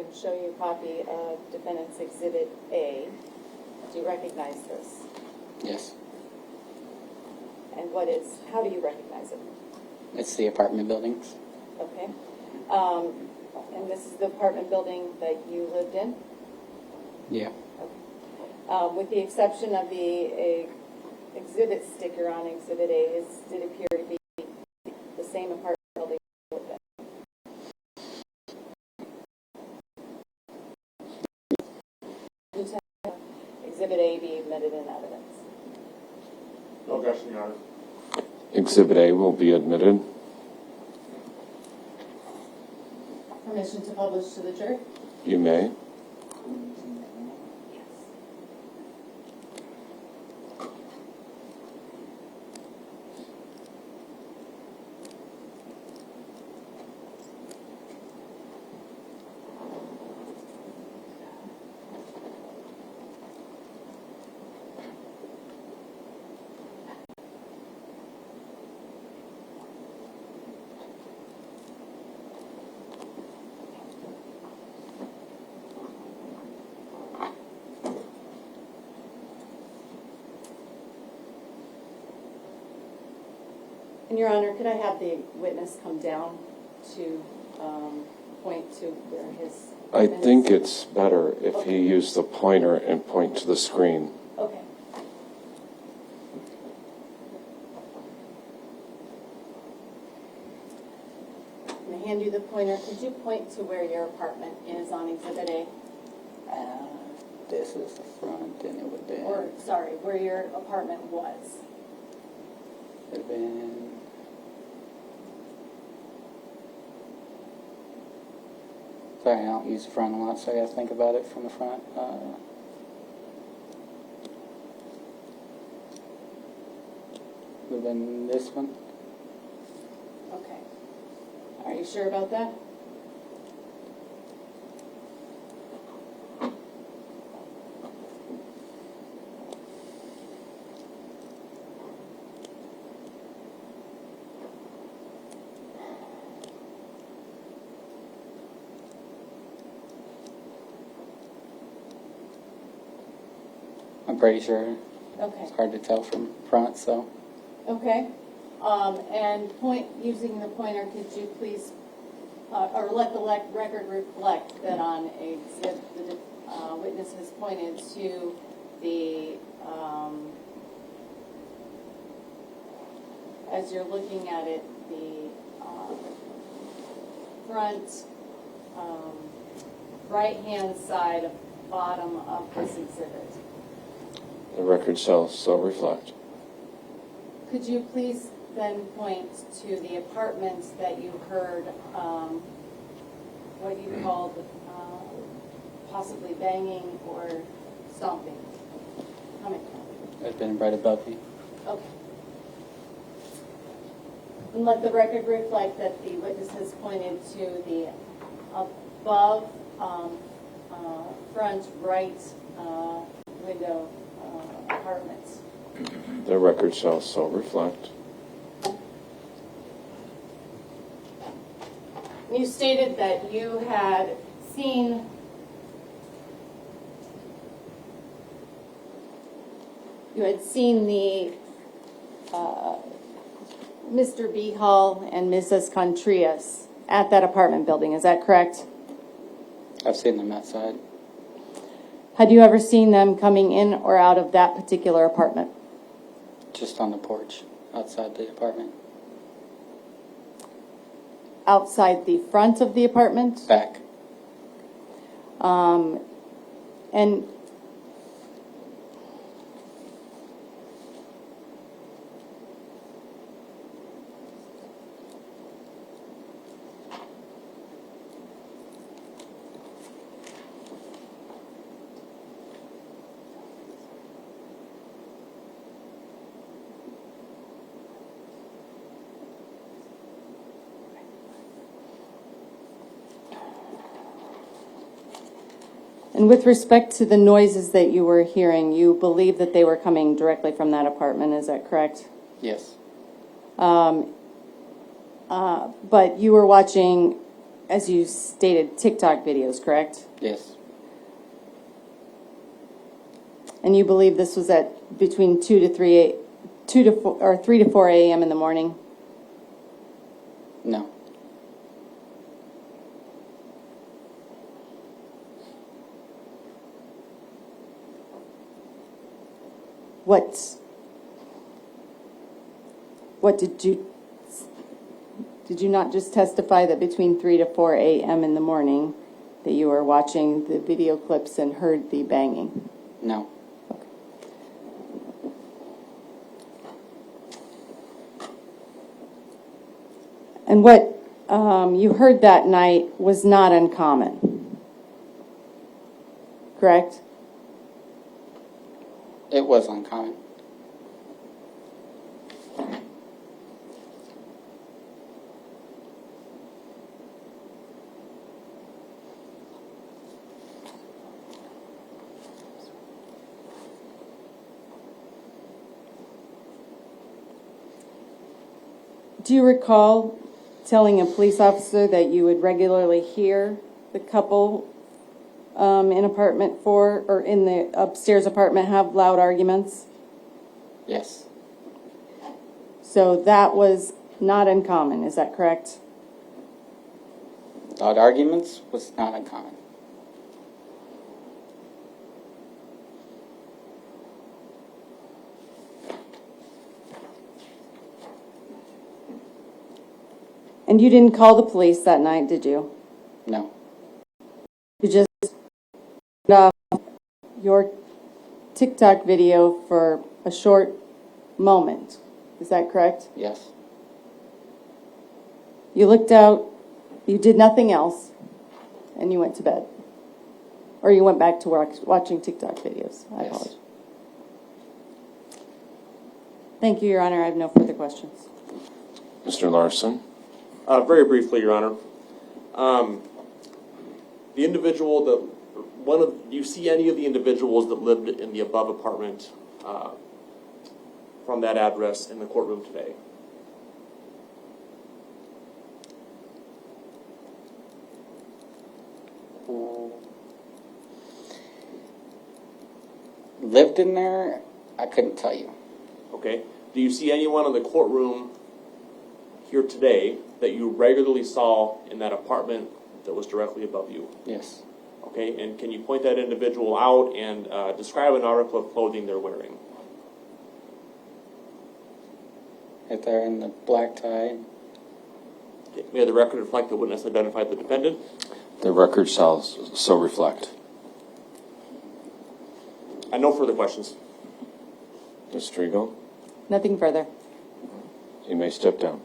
going to show you a copy of Defendant's Exhibit A. Do you recognize this? Yes. And how do you recognize it? It's the apartment buildings. Okay. And this is the apartment building that you lived in? Yeah. Okay. With the exception of the exhibit sticker on Exhibit A, did it appear to be the same apartment building you lived in? Lieutenant, Exhibit A be admitted in evidence. No objection, Your Honor. Exhibit A will be admitted. Permission to publish to the jury? You may. And Your Honor, could I have the witness come down to point to where his... I think it's better if he used the pointer and point to the screen. Okay. I'm going to hand you the pointer. Could you point to where your apartment is on Exhibit A? This is the front, and it would have been... Or, sorry, where your apartment was? Would have been... Sorry, I don't use the front a lot, so I got to think about it from the front. Would have been this one. Okay. Are you sure about that? I'm pretty sure. Okay. It's hard to tell from front, so. Okay. And using the pointer, could you please, or let the record reflect that on exhibit, the witness has pointed to the, as you're looking at it, the front right-hand side bottom of this exhibit. The record shall so reflect. Could you please then point to the apartment that you heard what you called possibly banging or stomping coming from? It would have been right above me. Okay. And let the record reflect that the witness has pointed to the above front right window apartments. The record shall so reflect. You stated that you had seen the Mr. Behal and Ms. Escontrias at that apartment building. Is that correct? I've seen them outside. Had you ever seen them coming in or out of that particular apartment? Just on the porch outside the apartment. Outside the front of the apartment? Back. And And with respect to the noises that you were hearing, you believe that they were coming directly from that apartment, is that correct? Yes. But you were watching as you stated, TikTok videos, correct? Yes. And you believe this was at between 3 to 4 a.m. in the morning? No. What did you not just testify that between 3 to 4 a.m. in the morning that you were watching the video clips and heard the banging? No. And what you heard that night was not uncommon, correct? It was uncommon. Do you recall telling a police officer that you would regularly hear the couple in apartment 4 or in the upstairs apartment have loud arguments? Yes. So that was not uncommon, is that correct? Loud arguments was not uncommon. And you didn't call the police that night, did you? No. You just turned off your TikTok video for a short moment. Is that correct? Yes. You looked out, you did nothing else, and you went to bed. Or you went back to watching TikTok videos. I Yes. apologize. Thank you, Your Honor. I have no further questions. Mr. Larson? Very briefly, Your Honor. The individual that, do you see any of the individuals that lived in the above apartment from that address in the courtroom today? Lived in there? I couldn't tell you. Okay. Do you see anyone in the courtroom here today that you regularly saw in that apartment that was directly above you? Yes. Okay, and can you point that individual out and describe an article of clothing they're wearing? If they're in the black tie. Okay. May the record reflect the witness identified the defendant? The record shall so reflect. And no further questions. Ms. Striegel, Nothing further. you may step down.